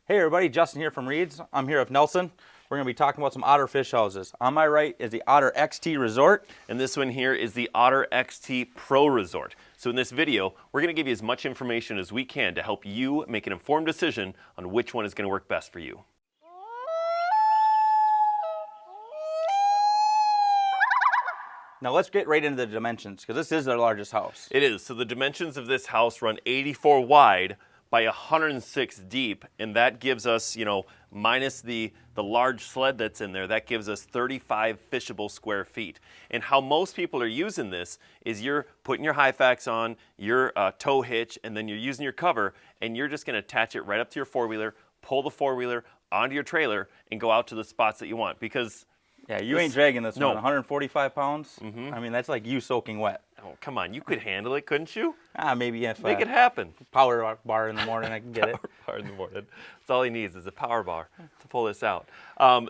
Hey everybody, Justin here from Reed's. I'm here with Nelson. We're going to be talking about some otter fish houses. On my right is the Otter XT Resort. And this one here is the Otter XT Pro Resort. So in this video, we're going to give you as much information as we can to help you make an informed decision on which one is going to work best for you. Now let's get right into the dimensions because this is their largest house. It is. So the dimensions of this house run 84 wide by 106 deep, and that gives us, minus the large sled that's in there, that gives us 35 fishable square feet. And how most people are using this is you're putting your Hyfax on, your tow hitch, and then you're using your cover, and you're just going to attach it right up to your four-wheeler, pull the four-wheeler onto your trailer, and go out to the spots that you want. Because yeah, you ain't dragging this No. one. 145 pounds. Mm-hmm. I mean, that's like you soaking wet. Oh, come on, you could handle it, couldn't you? Maybe if Make it happen. Power bar in the morning, I can get it. Power bar in the morning. That's all he needs is a power bar to pull this out.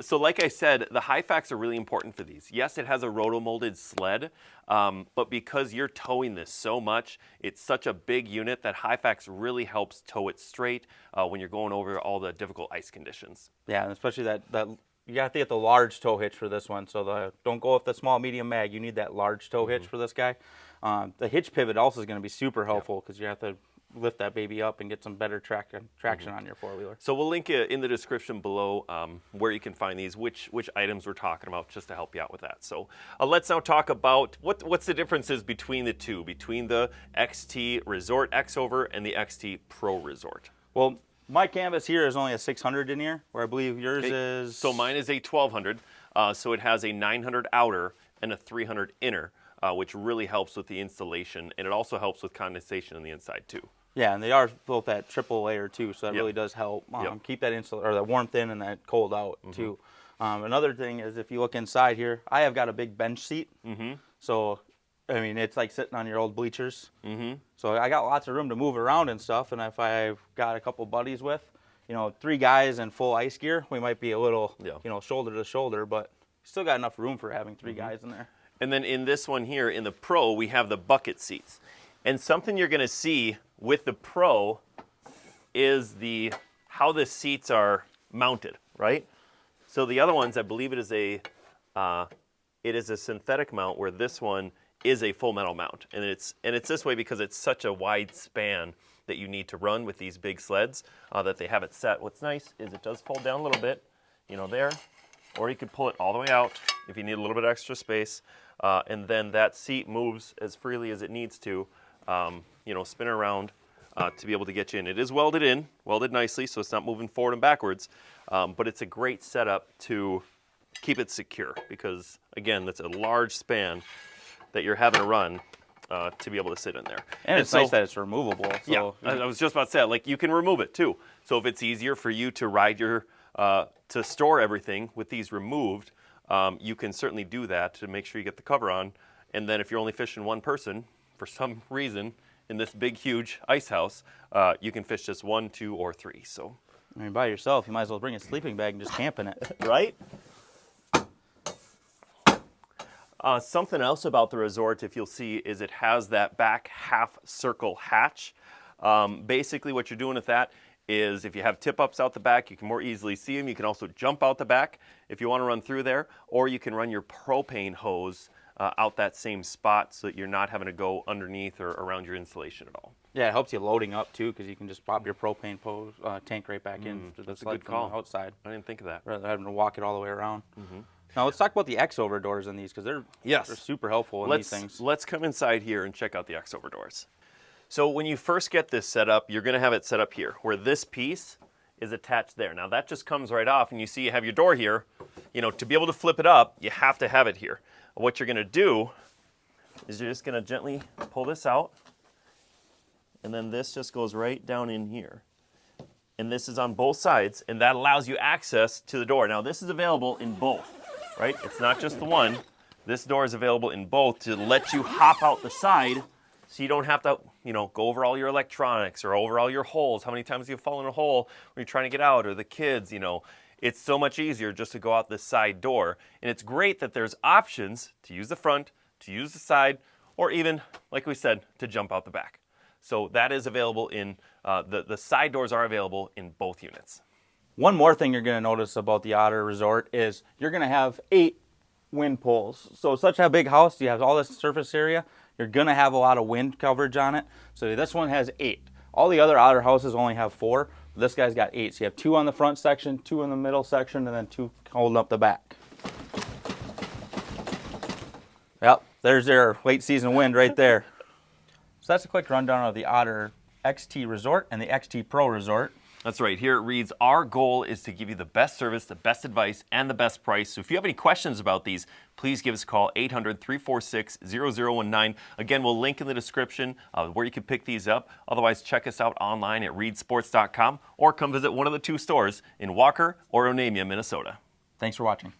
So like I said, the Hyfax are really important for these. Yes, it has a roto-molded sled, but because you're towing this so much, it's such a big unit that Hyfax really helps tow it straight when you're going over all the difficult ice conditions. Yeah, and especially that you got to get the large tow hitch for this one. So don't go with the small, medium mag. You need that large tow hitch for this guy. The hitch pivot also is going to be super helpful because you have to lift that baby up and get some better traction on your four-wheeler. So we'll link it in the description below where you can find these, which items we're talking about, just to help you out with that. So let's now talk about what's the differences between the two, between the XT Resort X-Over and the XT Pro Resort. Well, my canvas here is only a 600 in here, where I believe yours is... So mine is a 1200, so it has a 900 outer and a 300 inner, which really helps with the installation, and it also helps with condensation on the inside too. Yeah, and they are both that triple layer too, so that really does help keep that that warmth in and that cold out too. Another thing is if you look inside here, I have got a big bench seat, so I mean it's like sitting on your old bleachers. So I got lots of room to move around and stuff, and if I've got a couple buddies with, 3 guys in full ice gear, we might be a little, shoulder to shoulder, but still got enough room for having 3 guys in there. And then in this one here, in the Pro, we have the bucket seats. And something you're going to see with the Pro is how the seats are mounted, right? So the other ones, I believe it is a synthetic mount, where this one is a full metal mount. And it's this way because it's such a wide span that you need to run with these big sleds that they have it set. What's nice is it does fold down a little bit, there, or you could pull it all the way out if you need a little bit extra space. And then that seat moves as freely as it needs to, spin around to be able to get you in. It is welded nicely, so it's not moving forward and backwards, but it's a great setup to keep it secure because, again, that's a large span that you're having to run to be able to sit in there. And it's nice that it's removable. So. Yeah, I was just about to say, like, you can remove it too. So if it's easier for you to ride to store everything with these removed, you can certainly do that to make sure you get the cover on. And then if you're only fishing one person, for some reason, in this big, huge ice house, you can fish just 1, 2, or 3. So, I mean, by yourself, you might as well bring a sleeping bag and just camp in it. Right? Something else about the Resort, if you'll see, is it has that back half circle hatch. Basically what you're doing with that is if you have tip-ups out the back, you can more easily see them. You can also jump out the back if you want to run through there, or you can run your propane hose out that same spot so that you're not having to go underneath or around your insulation at all. Yeah, it helps you loading up too because you can just pop your propane tank right back in to the sled from the outside. I didn't think of that. Rather than having to walk it all the way around. Now let's talk about the X-Over doors in these because they're super helpful in these things. Let's come inside here and check out the X-Over doors. So when you first get this set up, you're going to have it set up here where this piece is attached there. Now that just comes right off, and you see you have your door here. To be able to flip it up, you have to have it here. What you're going to do is you're just going to gently pull this out, and then this just goes right down in here. And this is on both sides, and that allows you access to the door. Now this is available in both, right? It's not just the one. This door is available in both to let you hop out the side so you don't have to, go over all your electronics or over all your holes. How many times have you fallen in a hole when you're trying to get out, or the kids, It's so much easier just to go out this side door. And it's great that there's options to use the front, to use the side, or even, like we said, to jump out the back. So that is available in, the side doors are available in both units. One more thing you're going to notice about the Otter Resort is you're going to have 8 wind poles. So such a big house, you have all this surface area, you're going to have a lot of wind coverage on it. So this one has 8. All the other Otter houses only have 4. This guy's got 8. So you have 2 on the front section, 2 in the middle section, and then 2 holding up the back. Yep, there's their late season wind right there. So that's a quick rundown of the Otter XT Resort and the XT Pro Resort. That's right. Here it reads, our goal is to give you the best service, the best advice, and the best price. So if you have any questions about these, please give us a call, 800-346-0019. Again, we'll link in the description where you can pick these up. Otherwise, check us out online at reedsports.com or come visit one of the 2 stores in Walker or Onamia, Minnesota. Thanks for watching.